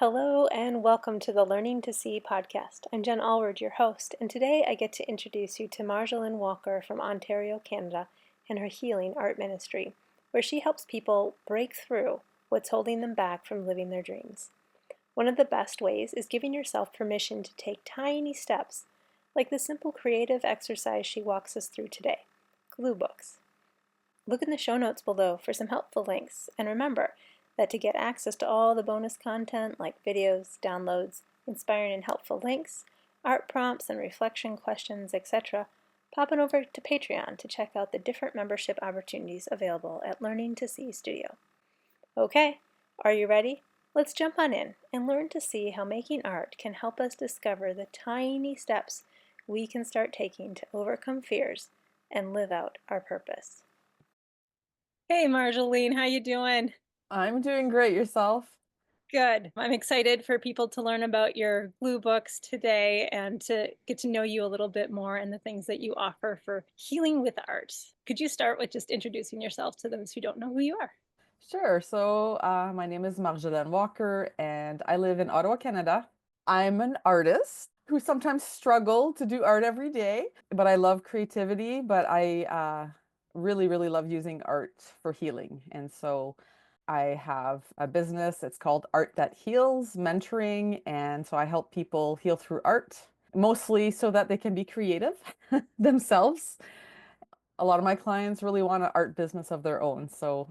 Hello and welcome to the Learning to See podcast. I'm Jen Allward, your host, and today I get to introduce you to Marjolaine Walker from Ontario, Canada, and her Healing Art Ministry, where she helps people break through what's holding them back from living their dreams. One of the best ways is giving yourself permission to take tiny steps, like the simple creative exercise she walks us through today, glue books. Look in the show notes below for some helpful links, and remember that to get access to all the bonus content like videos, downloads, inspiring and helpful links, art prompts and reflection questions, etc., pop on over to Patreon to check out the different membership opportunities available at Learning to See Studio. Okay, are you ready? Let's jump on in and learn to see how making art can help us discover the tiny steps we can start taking to overcome fears and live out our purpose. Hey Marjolaine, how you doing? I'm doing great. Yourself? Good. I'm excited for people to learn about your glue books today and to get to know you a little bit more and the things that you offer for healing with art. Could you start with just introducing yourself to those who don't know who you are? Sure. My name is Marjolaine Walker, and I live in Ottawa, Canada. I'm an artist who sometimes struggle to do art every day, but I love creativity, but I really, really love using art for healing. And so I have a business. It's called Art That Heals, mentoring. And so I help people heal through art, mostly so that they can be creative themselves. A lot of my clients really want an art business of their own. So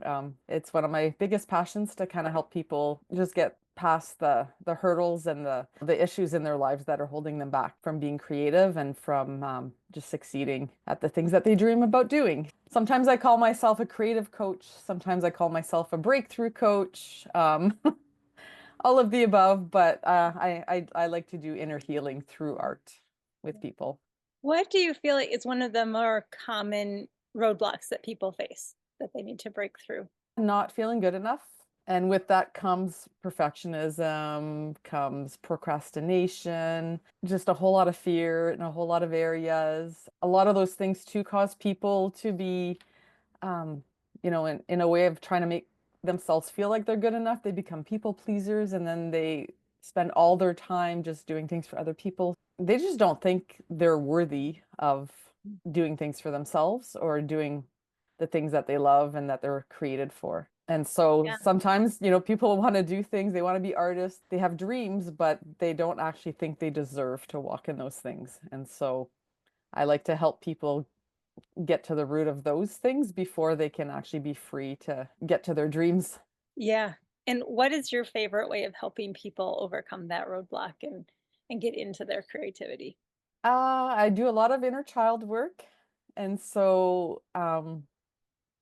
it's one of my biggest passions to kind of help people just get past the hurdles and the issues in their lives that are holding them back from being creative and from just succeeding at the things that they dream about doing. Sometimes I call myself a creative coach. Sometimes I call myself a breakthrough coach. All of the above, but I like to do inner healing through art with people. What do you feel like is one of the more common roadblocks that people face that they need to break through? Not feeling good enough. And with that comes perfectionism, comes procrastination, just a whole lot of fear in a whole lot of areas. A lot of those things too cause people to be, um, in a way of trying to make themselves feel like they're good enough. They become people pleasers and then they spend all their time just doing things for other people. They just don't think they're worthy of doing things for themselves or doing the things that they love and that they're created for. And so Yeah. sometimes, people want to do things, they want to be artists, they have dreams, but they don't actually think they deserve to walk in those things. And so I like to help people get to the root of those things before they can actually be free to get to their dreams. Yeah. And what is your favorite way of helping people overcome that roadblock and get into their creativity? I do a lot of inner child work. And so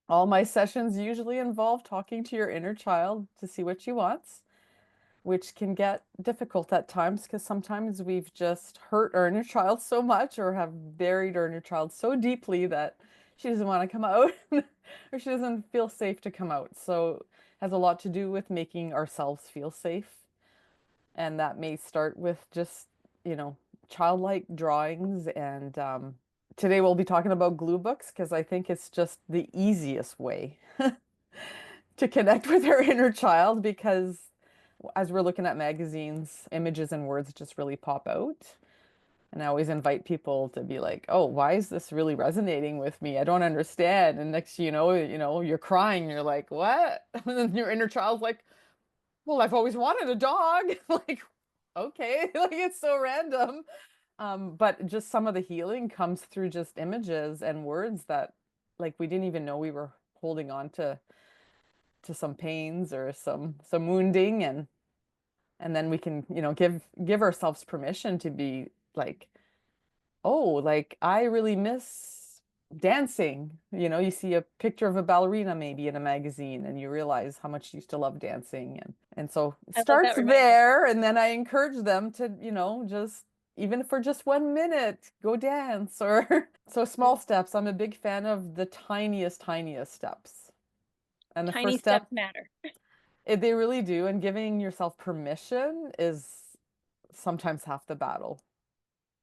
all my sessions usually involve talking to your inner child to see what she wants, which can get difficult at times because sometimes we've just hurt our inner child so much or have buried our inner child so deeply that she doesn't want to come out or she doesn't feel safe to come out. So it has a lot to do with making ourselves feel safe. And that may start with just, you know, childlike drawings. And today we'll be talking about glue books because I think it's just the easiest way to connect with our inner child because as we're looking at magazines, images and words just really pop out. And I always invite people to be like, "Oh, why is this really resonating with me? I don't understand." And next, you're crying. You're like, "What?" And then your inner child's like, "Well, I've always wanted a dog." Like, okay, like it's so random. But just some of the healing comes through just images and words that, like, we didn't even know we were holding on to some pains or some wounding, and then we can, give ourselves permission to be like, oh, like I really miss dancing. You see a picture of a ballerina maybe in a magazine and you realize how much you used to love dancing. And so it I love starts that reminder. there. And then I encourage them to, just even for just 1 minute, go dance or so small steps. I'm a big fan of the tiniest steps. And the Tiny first step, steps matter. they really do. And giving yourself permission is sometimes half the battle.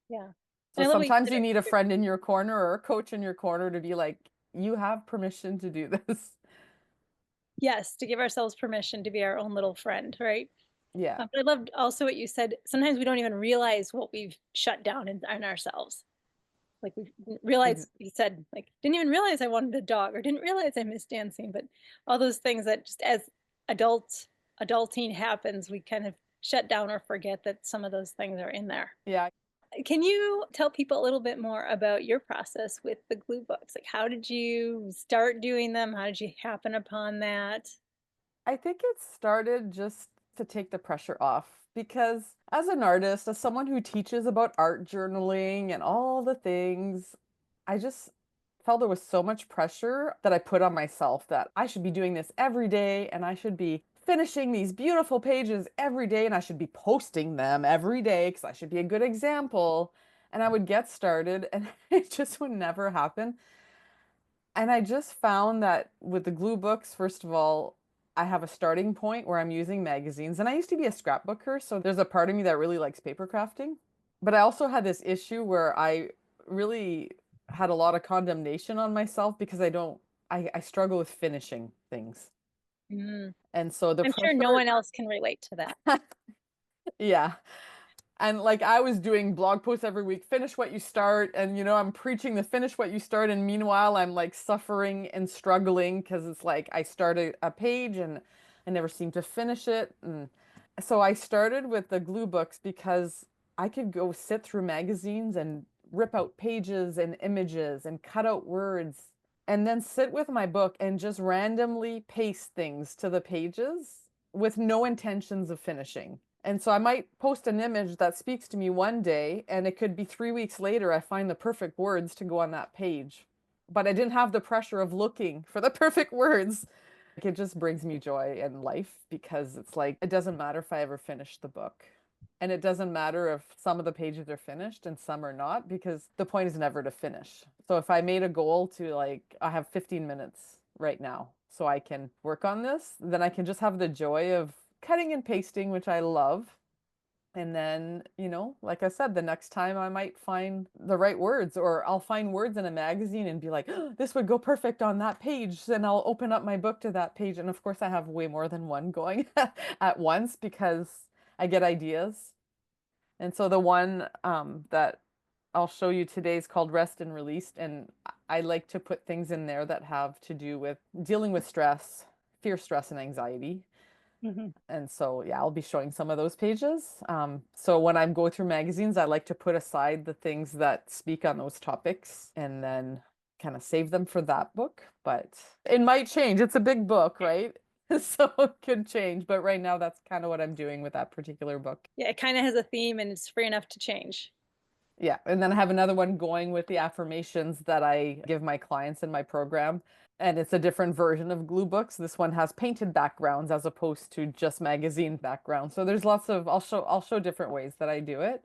Yeah. So And I love what you sometimes said. you need a friend in your corner or a coach in your corner to be like, you have permission to do this. Yes, to give ourselves permission to be our own little friend, right? Yeah, But I loved also what you said. Sometimes we don't even realize what we've shut down in ourselves. Like we didn't realize, ex you said, like, didn't even realize I wanted a dog or didn't realize I missed dancing. But all those things that just as adults, adulting happens, we kind of shut down or forget that some of those things are in there. yeah. Can you tell people a little bit more about your process with the glue books? Like, how did you start doing them? How did you happen upon that? I think it started just to take the pressure off because as an artist, as someone who teaches about art journaling and all the things, I just felt there was so much pressure that I put on myself that I should be doing this every day and I should be finishing these beautiful pages every day and I should be posting them every day because I should be a good example. And I would get started and it just would never happen. And I just found that with the glue books, first of all, I have a starting point where I'm using magazines. And I used to be a scrapbooker, so there's a part of me that really likes paper crafting. But I also had this issue where I really had a lot of condemnation on myself because I struggle with finishing things. Mm. And so the I'm sure no pressure, one else can relate to that. yeah. And like I was doing blog posts every week, finish what you start. And, I'm preaching the finish what you start. And meanwhile, I'm like suffering and struggling because it's like I started a page and I never seem to finish it. And so I started with the glue books because I could go sit through magazines and rip out pages and images and cut out words and then sit with my book and just randomly paste things to the pages with no intentions of finishing. And so I might post an image that speaks to me one day, and it could be 3 weeks later, I find the perfect words to go on that page. But I didn't have the pressure of looking for the perfect words. Like, it just brings me joy in life because it's like, it doesn't matter if I ever finish the book. And it doesn't matter if some of the pages are finished and some are not, because the point is never to finish. So if I made a goal to like, I have 15 minutes right now, so I can work on this, then I can just have the joy of cutting and pasting, which I love. And then, like I said, the next time I might find the right words, or I'll find words in a magazine and be like, oh, this would go perfect on that page. Then I'll open up my book to that page. And of course, I have way more than one going at once because I get ideas. And so the one that I'll show you today is called Rest and Released. And I like to put things in there that have to do with dealing with stress, fear, stress, and anxiety. Mhm. And so, yeah, I'll be showing some of those pages. So when I'm going through magazines, I like to put aside the things that speak on those topics and then kind of save them for that book. But it might change. It's a big book, right? So it could change. But right now, that's kind of what I'm doing with that particular book. Yeah, it kind of has a theme and it's free enough to change. Yeah. And then I have another one going with the affirmations that I give my clients in my program. And it's a different version of glue books. This one has painted backgrounds as opposed to just magazine backgrounds. So there's lots of I'll show different ways that I do it.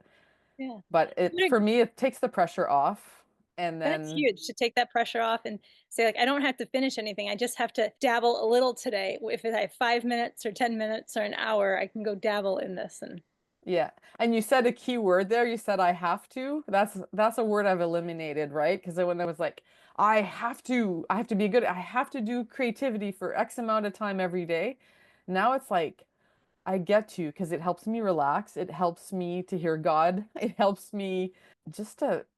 Yeah. But it What a- for me it takes the pressure off. And That's then huge to take that pressure off and say, like, I don't have to finish anything. I just have to dabble a little today. If I have 5 minutes or 10 minutes or an hour, I can go dabble in this. And yeah. And you said a key word there. You said I have to. That's a word I've eliminated, right? Because when I was like, I have to be good, I have to do creativity for X amount of time every day. Now it's like I get to because it helps me relax. It helps me to hear God. It helps me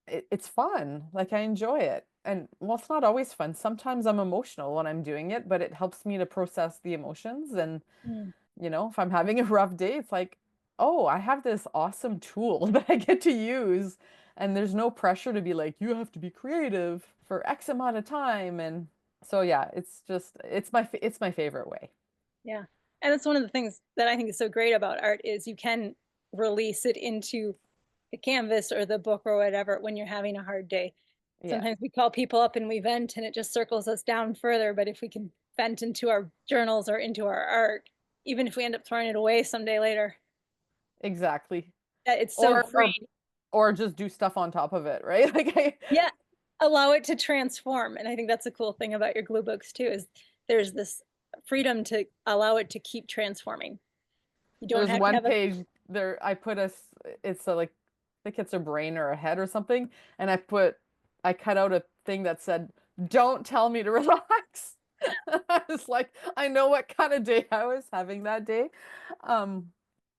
it's fun. Like I enjoy it. And well, it's not always fun. Sometimes I'm emotional when I'm doing it, but it helps me to process the emotions. And, mm, if I'm having a rough day, it's like, oh, I have this awesome tool that I get to use. And there's no pressure to be like, you have to be creative for X amount of time. And so, yeah, it's my favorite way. yeah. And that's one of the things that I think is so great about art is you can release it into the canvas or the book or whatever when you're having a hard day. Yeah. Sometimes we call people up and we vent and it just circles us down further. But if we can vent into our journals or into our art, even if we end up throwing it away someday later, Exactly. it's so Or or free. or just do stuff on top of it, right? Like Yeah, allow it to transform. And I think that's the cool thing about your glue books too, is there's this freedom to allow it to keep transforming. You don't there's have to one have a, page there I put it's a like I think it's a brain or a head or something, and I cut out a thing that said, "Don't tell me to relax." I was like, I know what kind of day I was having that day. Um,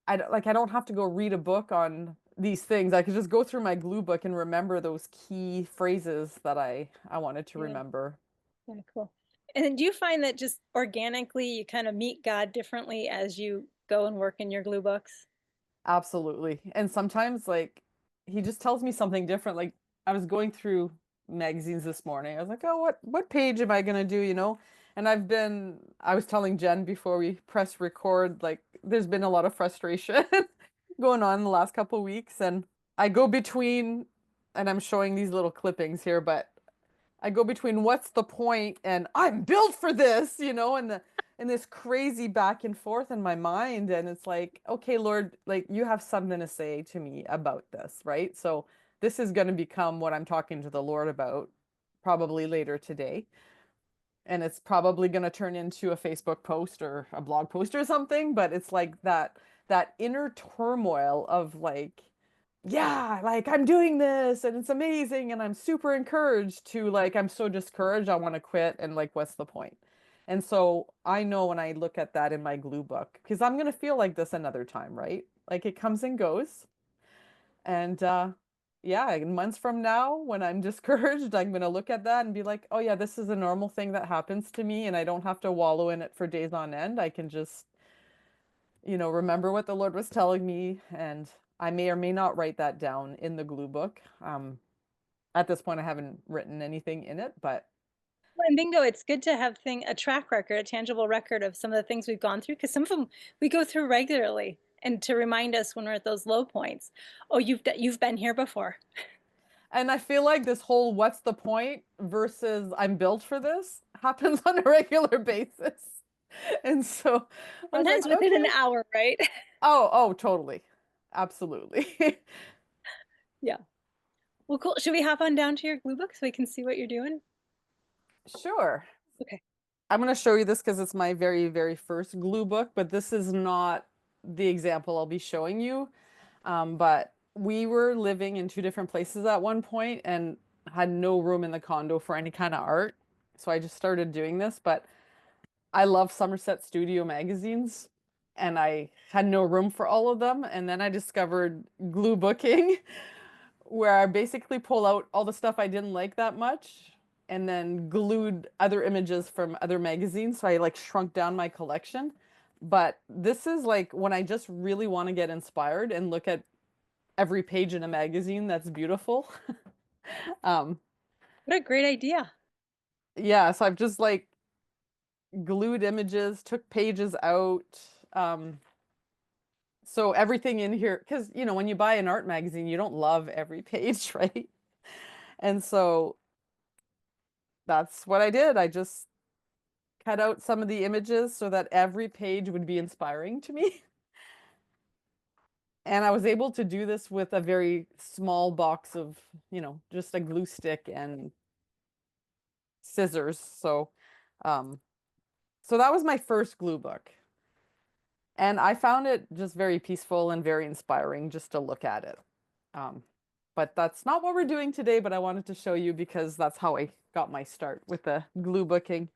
I don't have to go read a book on these things. I could just go through my glue book and remember those key phrases that I wanted to Yeah, remember. yeah, cool. And then do you find that just organically you kind of meet God differently as you go and work in your glue books? Absolutely. And sometimes like he just tells me something different. Like I was going through magazines this morning. I was like, "Oh, what page am I gonna do, you know?" And I was telling Jen before we press record, like there's been a lot of frustration going on in the last couple of weeks and I go between and I'm showing these little clippings here, but I go between what's the point and I'm built for this, you know, and this crazy back and forth in my mind. And it's like, okay, Lord, like you have something to say to me about this, right? So this is going to become what I'm talking to the Lord about probably later today. And it's probably going to turn into a Facebook post or a blog post or something, but it's like that inner turmoil of like, yeah, like I'm doing this and it's amazing and I'm super encouraged to like I'm so discouraged I want to quit and like what's the point? And so I know when I look at that in my glue book because I'm gonna feel like this another time, right? Like it comes and goes. And yeah, in months from now when I'm discouraged, I'm gonna look at that and be like, oh yeah, this is a normal thing that happens to me and I don't have to wallow in it for days on end. I can just remember what the Lord was telling me, and I may or may not write that down in the glue book. At this point, I haven't written anything in it, but Well, and bingo, it's good to have a track record, a tangible record of some of the things we've gone through, because some of them we go through regularly, and to remind us when we're at those low points. Oh, you've been here before. and I feel like this whole what's the point versus I'm built for this happens on a regular basis. And so I was Sometimes like, within an okay. hour, right? Oh, totally. Absolutely. Yeah. Well, cool. Should we hop on down to your glue book so we can see what you're doing? Sure. Okay. I'm going to show you this because it's my very, very first glue book, but this is not the example I'll be showing you. But we were living in two different places at one point and had no room in the condo for any kind of art. So I just started doing this. But I love Somerset Studio magazines and I had no room for all of them. And then I discovered glue booking, where I basically pull out all the stuff I didn't like that much and then glued other images from other magazines. So I like shrunk down my collection. But this is like when I just really want to get inspired and look at every page in a magazine that's beautiful. Um, What a great idea. yeah, so I've just like glued images, took pages out. So everything in here, because when you buy an art magazine, you don't love every page, right? And so that's what I did. I just cut out some of the images so that every page would be inspiring to me. And I was able to do this with a very small box of, just a glue stick and scissors. Um, so that was my first glue book. And I found it just very peaceful and very inspiring just to look at it. Um, but that's not what we're doing today, but I wanted to show you because that's how I got my start with the glue booking.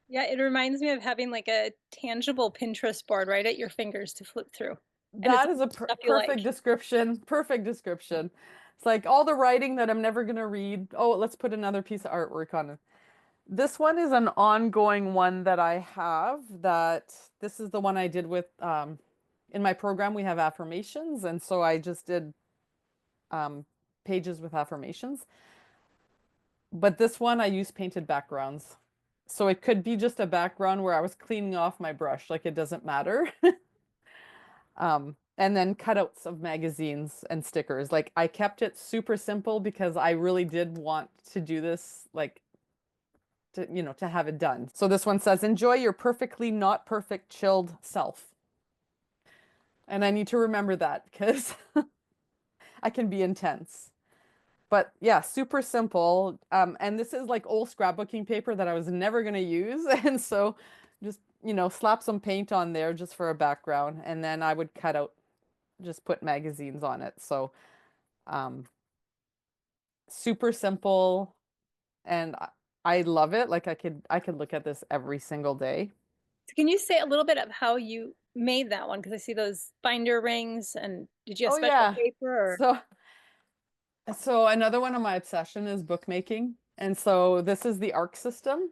Yeah, it reminds me of having like a tangible Pinterest board right at your fingers to flip through. And it's That is a stuff you perfect like. description. Perfect description. It's like all the writing that I'm never going to read. Oh, let's put another piece of artwork on it. This one is an ongoing one that I have that this is the one I did with in my program we have affirmations and so I just did um, pages with affirmations. But this one I use painted backgrounds. So it could be just a background where I was cleaning off my brush, like it doesn't matter. And then cutouts of magazines and stickers. Like I kept it super simple because I really did want to do this, like to have it done. So this one says, enjoy your perfectly not perfect chilled self. And I need to remember that because I can be intense. But yeah, super simple. And this is like old scrapbooking paper that I was never going to use. And so just, slap some paint on there just for a background. And then I would cut out, just put magazines on it. So um, super simple. And I love it. Like I could look at this every single day. So can you say a little bit of how you made that one? Because I see those binder rings, and did you have Oh special yeah. paper or So another one of my obsession is bookmaking. And so this is the ARC system,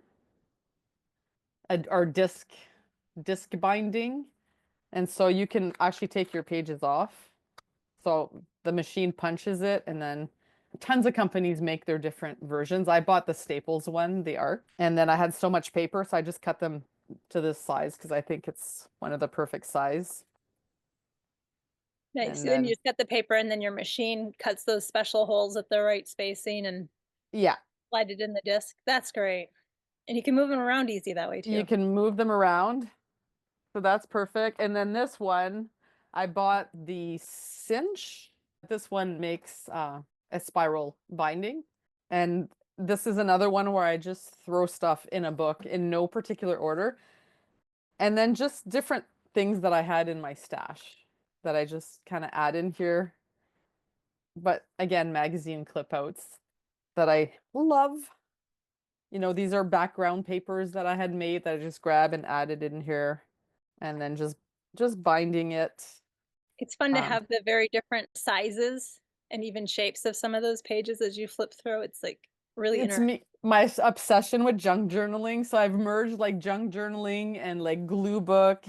or disc binding. And so you can actually take your pages off. So the machine punches it, and then tons of companies make their different versions. I bought the Staples one, the ARC, and then I had so much paper, so I just cut them to this size because I think it's one of the perfect size. nice. And So then you then, just cut the paper, and then your machine cuts those special holes at the right spacing and yeah, slide it in the disc. That's great. And you can move them around easy that way you too. can move them around. So that's perfect. And then this one, I bought the cinch. This one makes a spiral binding. And this is another one where I just throw stuff in a book in no particular order. And then just different things that I had in my stash that I just kind of add in here. But again, magazine clip outs that I love. You know, these are background papers that I had made that I just grab and added in here, and then just binding it. It's fun to Um, have the very different sizes and even shapes of some of those pages as you flip through. It's like really it's interesting. me, my obsession with junk journaling. So I've merged like junk journaling and like glue book.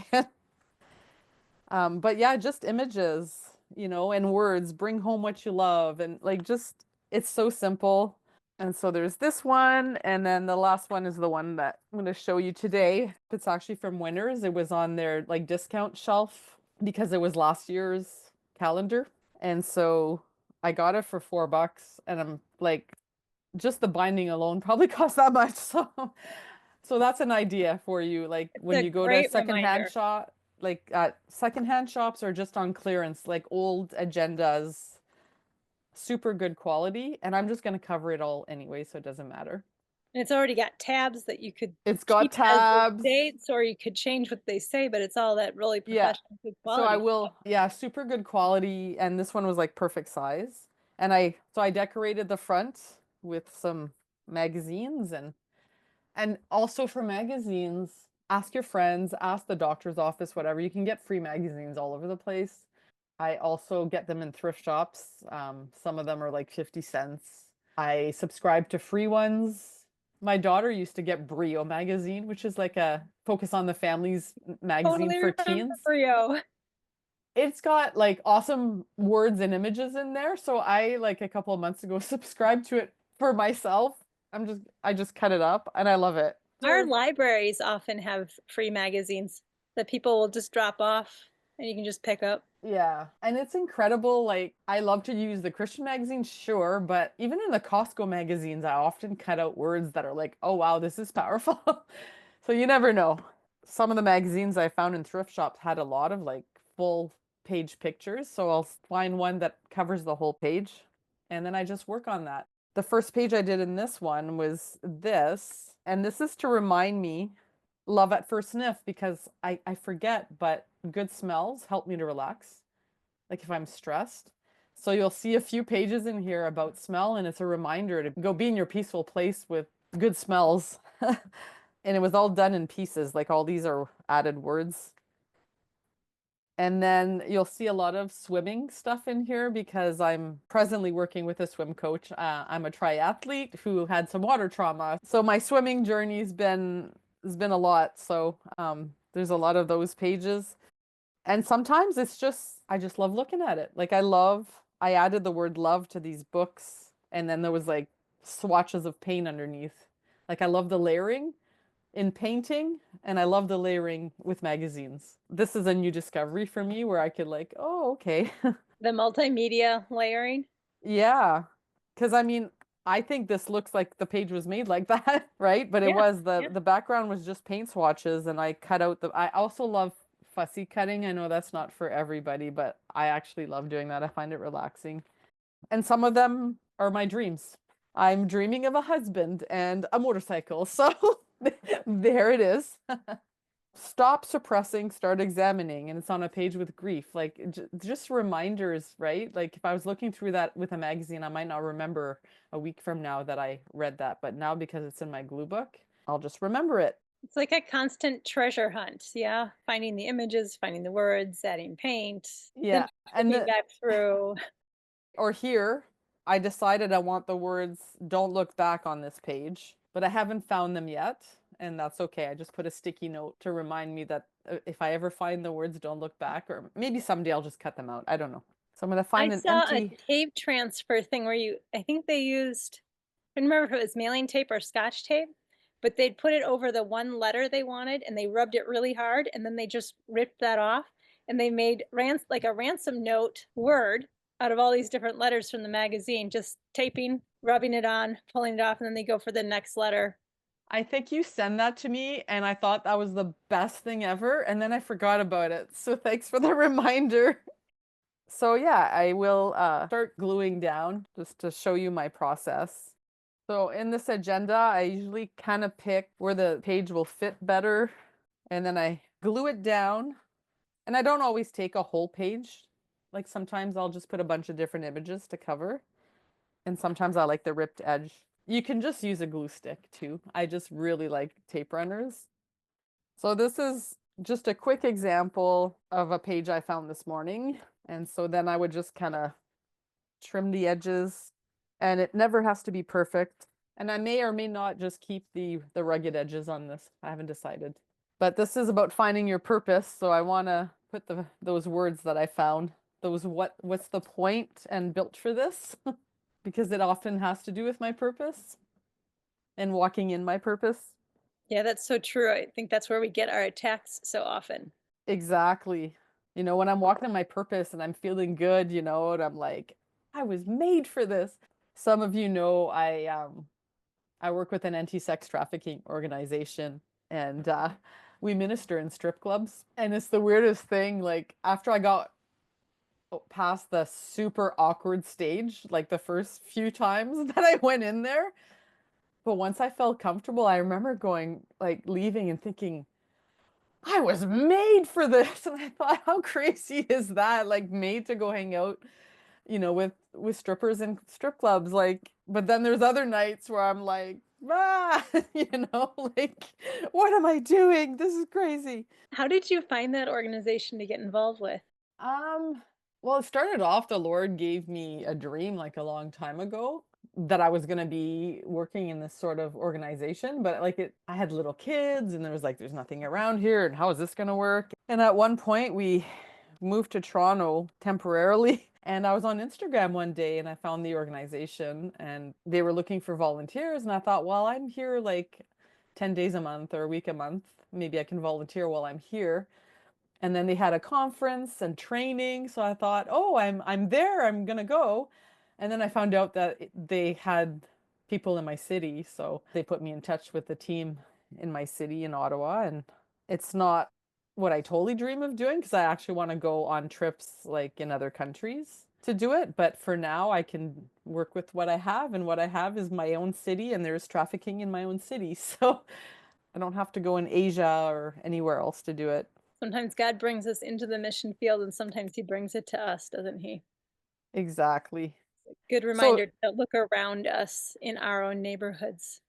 But yeah, just images, and words. Bring home what you love, and like just it's so simple. And so there's this one, and then the last one is the one that I'm going to show you today. It's actually from Winners. It was on their like discount shelf because it was last year's calendar. And so I got it for $4, and I'm like, just the binding alone probably cost that much. So that's an idea for you. Like It's when a you go to a great secondhand reminder. shop, like at secondhand shops or just on clearance, like old agendas, super good quality. And I'm just going to cover it all anyway, so it doesn't matter. And it's already got tabs that you could It's got keep as the tabs. dates or you could change what they say, but it's all that really Yeah. professional, good So I quality stuff. will, yeah, super good quality. And this one was like perfect size. And I decorated the front with some magazines, and also for magazines, ask your friends, ask the doctor's office, whatever. You can get free magazines all over the place. I also get them in thrift shops. Some of them are like 50 cents. I subscribe to free ones. My daughter used to get Brio magazine, which is like a focus on the families magazine Totally for remember teens. Rio. It's got like awesome words and images in there. So I like a couple of months ago subscribed to it for myself. I just cut it up and I love it. Our So libraries often have free magazines that people will just drop off and you can just pick up. yeah, and it's incredible. Like I love to use the Christian magazines, sure, but even in the Costco magazines, I often cut out words that are like, "Oh wow, this is powerful." So you never know. Some of the magazines I found in thrift shops had a lot of like full page pictures, so I'll find one that covers the whole page, and then I just work on that. The first page I did in this one was this, and this is to remind me love at first sniff because I forget, but good smells help me to relax, like if I'm stressed. So you'll see a few pages in here about smell, and it's a reminder to go be in your peaceful place with good smells. And it was all done in pieces, like all these are added words. And then you'll see a lot of swimming stuff in here because I'm presently working with a swim coach. I'm a triathlete who had some water trauma. So my swimming journey has been a lot. So there's a lot of those pages. And sometimes it's just I just love looking at it. Like I added the word love to these books, and then there was like swatches of paint underneath. Like I love the layering in painting, and I love the layering with magazines. This is a new discovery for me where I could like, oh, okay. The multimedia layering. Yeah. Because I mean, I think this looks like the page was made like that, right? But it Yeah, was the yeah. the background was just paint swatches, and I cut out the I also love fussy cutting. I know that's not for everybody, but I actually love doing that. I find it relaxing. And some of them are my dreams. I'm dreaming of a husband and a motorcycle. So there it is. Stop suppressing, start examining. And it's on a page with grief. Like just reminders, right? Like if I was looking through that with a magazine, I might not remember a week from now that I read that. But now because it's in my glue book, I'll just remember it. It's like a constant treasure hunt, yeah? Finding the images, finding the words, adding paint, then Yeah, and flipping the back through. or here, I decided I want the words "Don't look back" on this page, but I haven't found them yet, and that's okay. I just put a sticky note to remind me that if I ever find the words "Don't look back," or maybe someday I'll just cut them out. I don't know. So I'm gonna I find an saw a empty. tape transfer thing where I think they used, I don't remember if it was mailing tape or scotch tape, but they'd put it over the one letter they wanted and they rubbed it really hard and then they just ripped that off and they made like a ransom note word out of all these different letters from the magazine, just taping, rubbing it on, pulling it off, and then they go for the next letter. I think you sent that to me, and I thought that was the best thing ever, and then I forgot about it. So thanks for the reminder. So yeah, I will start gluing down just to show you my process. So in this agenda, I usually kind of pick where the page will fit better, and then I glue it down. And I don't always take a whole page. Like sometimes I'll just put a bunch of different images to cover, and sometimes I like the ripped edge. You can just use a glue stick too. I just really like tape runners. So this is just a quick example of a page I found this morning. And so then I would just kind of trim the edges, and it never has to be perfect. And I may or may not just keep the rugged edges on this. I haven't decided. But this is about finding your purpose, so I want to put those words that I found, those what's the point and built for this, because it often has to do with my purpose and walking in my purpose. Yeah, that's so true. I think that's where we get our attacks so often. Exactly. When I'm walking in my purpose and I'm feeling good, and I'm like, I was made for this. Some of you know I work with an anti-sex trafficking organization, and we minister in strip clubs. And it's the weirdest thing. Like after I got past the super awkward stage, like the first few times that I went in there, but once I felt comfortable, I remember going, like leaving and thinking, I was made for this. And I thought, how crazy is that? Like made to go hang out, with strippers and strip clubs. Like, but then there's other nights where I'm like, ah, like, what am I doing? This is crazy. How did you find that organization to get involved with? Um, well, it started off, the Lord gave me a dream like a long time ago that I was going to be working in this sort of organization, but I had little kids and there was like, there's nothing around here and how is this going to work? And at one point we moved to Toronto temporarily. And I was on Instagram one day and I found the organization and they were looking for volunteers. And I thought, well, I'm here like 10 days a month or a week a month. Maybe I can volunteer while I'm here. And then they had a conference and training, so I thought, oh, I'm there, I'm gonna go. And then I found out that they had people in my city, so they put me in touch with the team in my city in Ottawa. And it's not what I totally dream of doing because I actually want to go on trips like in other countries to do it. But for now, I can work with what I have, and what I have is my own city, and there's trafficking in my own city. So I don't have to go in Asia or anywhere else to do it. Sometimes God brings us into the mission field and sometimes he brings it to us, doesn't he? Exactly. Good So, reminder to look around us in our own neighborhoods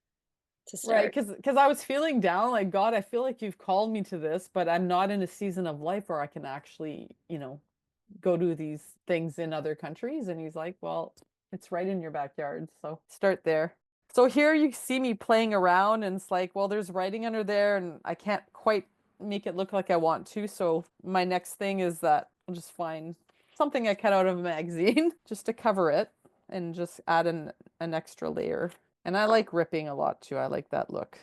to right, start. because I was feeling down, like, God, I feel like you've called me to this, but I'm not in a season of life where I can actually, go do these things in other countries. And he's like, well, it's right in your backyard. So start there. So here you see me playing around, and it's like, well, there's writing under there, and I can't quite make it look like I want to. So my next thing is that I'll just find something I cut out of a magazine just to cover it and just add an extra layer. And I like ripping a lot too. I like that look.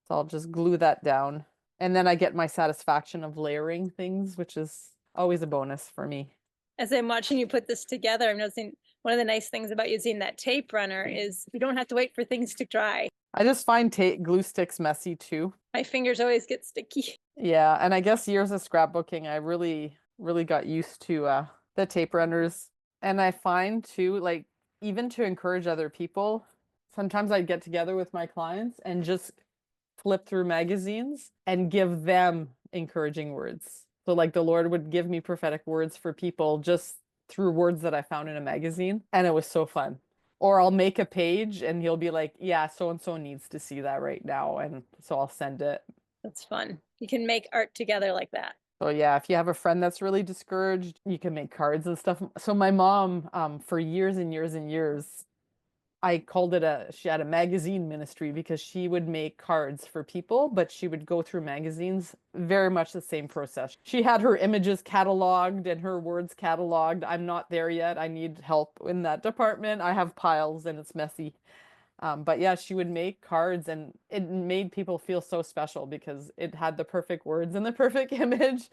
So I'll just glue that down. And then I get my satisfaction of layering things, which is always a bonus for me. As I'm watching you put this together, I'm noticing one of the nice things about using that tape runner is you don't have to wait for things to dry. I just find tape glue sticks messy too. My fingers always get sticky. Yeah, and I guess years of scrapbooking, I really, really got used to the tape runners. And I find too, like, even to encourage other people, sometimes I'd get together with my clients and just flip through magazines and give them encouraging words. So, like, the Lord would give me prophetic words for people just through words that I found in a magazine. And it was so fun. Or I'll make a page and he'll be like, yeah, so and so needs to see that right now. And so I'll send it. That's fun. You can make art together like that. So yeah, if you have a friend that's really discouraged, you can make cards and stuff. So my mom, for years and years and years, I called it she had a magazine ministry because she would make cards for people, but she would go through magazines, very much the same process. She had her images cataloged and her words cataloged. I'm not there yet. I need help in that department. I have piles and it's messy. But yeah, she would make cards and it made people feel so special because it had the perfect words and the perfect image.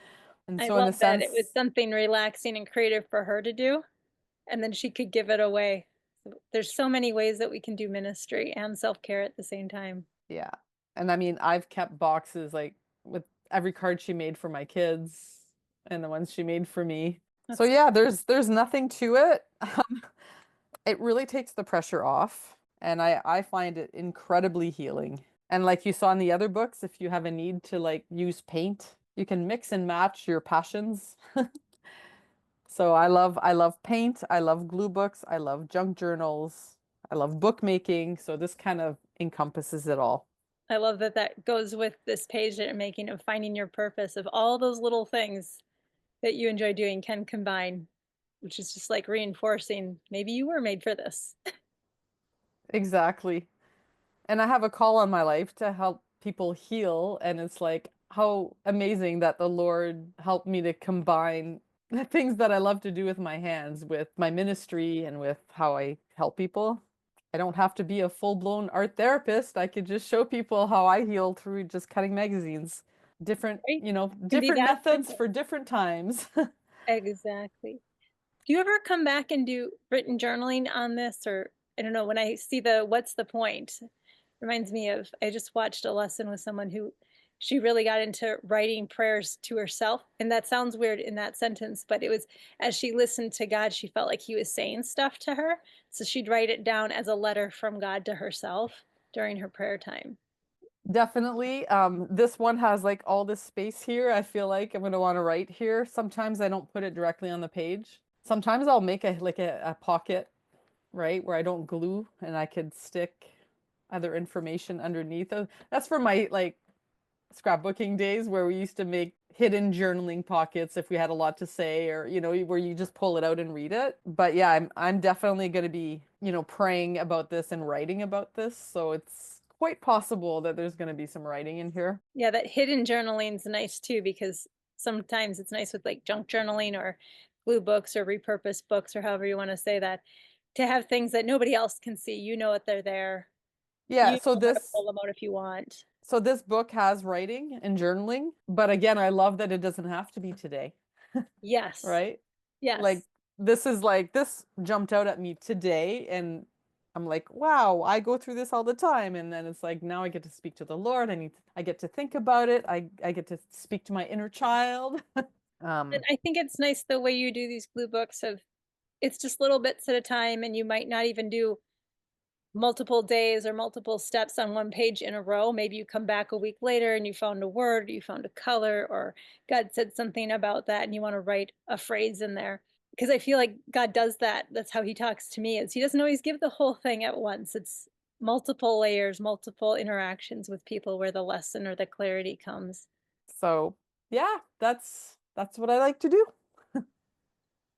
And I so in a love that it was sense, something relaxing and creative for her to do, and then she could give it away. There's so many ways that we can do ministry and self-care at the same time. yeah. And I mean, I've kept boxes like with every card she made for my kids and the ones she made for me. So That's yeah, there's nothing to it. It really takes the pressure off, and I find it incredibly healing. And like you saw in the other books, if you have a need to like use paint, you can mix and match your passions. So I love paint, I love glue books, I love junk journals, I love bookmaking. So this kind of encompasses it all. I love that that goes with this page that you're making of finding your purpose of all those little things that you enjoy doing can combine, which is just like reinforcing maybe you were made for this. Exactly. And I have a call on my life to help people heal. And it's like how amazing that the Lord helped me to combine the things that I love to do with my hands with my ministry and with how I help people. I don't have to be a full-blown art therapist. I could just show people how I heal through just cutting magazines. Different, Right? Can be different that methods simple. for different times. Exactly. Do you ever come back and do written journaling on this? Or I don't know, when I see the what's the point, reminds me of I just watched a lesson with someone who she really got into writing prayers to herself. And that sounds weird in that sentence, but it was as she listened to God, she felt like he was saying stuff to her. So she'd write it down as a letter from God to herself during her prayer time. Definitely. This one has like all this space here. I feel like I'm gonna want to write here. Sometimes I don't put it directly on the page. Sometimes I'll make a pocket, right, where I don't glue and I could stick other information underneath. That's for my like scrapbooking days where we used to make hidden journaling pockets if we had a lot to say or where you just pull it out and read it. But yeah, I'm definitely going to be, praying about this and writing about this, so it's quite possible that there's going to be some writing in here. Yeah, that hidden journaling's nice too, because sometimes it's nice with like junk journaling or blue books or repurposed books or however you want to say that, to have things that nobody else can see. You know that they're there. Yeah, You know how to pull them out if you want. so this book has writing and journaling, but again, I love that it doesn't have to be today, Yes. right? Like Yes. this jumped out at me today and I'm like, wow, I go through this all the time. And then it's like now I get to speak to the Lord. I get to think about it. I get to speak to my inner child. And Um, I think it's nice the way you do these blue books of it's just little bits at a time, and you might not even do multiple days or multiple steps on one page in a row. Maybe you come back a week later and you found a word, or you found a color, or God said something about that and you want to write a phrase in there. Because I feel like God does that. That's how he talks to me. Is he doesn't always give the whole thing at once. It's multiple layers, multiple interactions with people where the lesson or the clarity comes. so yeah, that's what I like to do.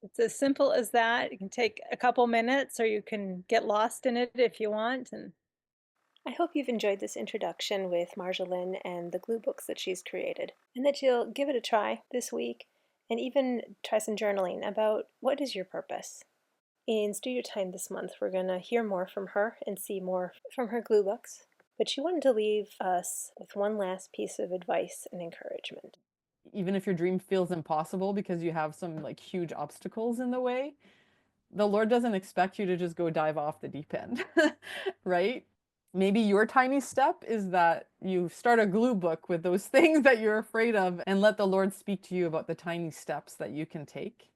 It's as simple as that. It can take a couple minutes or you can get lost in it if you want. And I hope you've enjoyed this introduction with Marjolaine and the glue books that she's created, and that you'll give it a try this week and even try some journaling about what is your purpose. In Studio Time this month, we're going to hear more from her and see more from her glue books. But she wanted to leave us with one last piece of advice and encouragement. Even if your dream feels impossible because you have some like huge obstacles in the way, the Lord doesn't expect you to just go dive off the deep end, right? Maybe your tiny step is that you start a glue book with those things that you're afraid of and let the Lord speak to you about the tiny steps that you can take.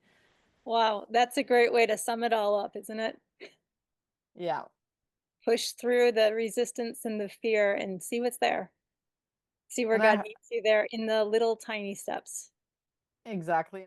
Wow, that's a great way to sum it all up, isn't it? Yeah. Push through the resistance and the fear and see what's there. See where And God I meets you there in the little tiny steps. exactly.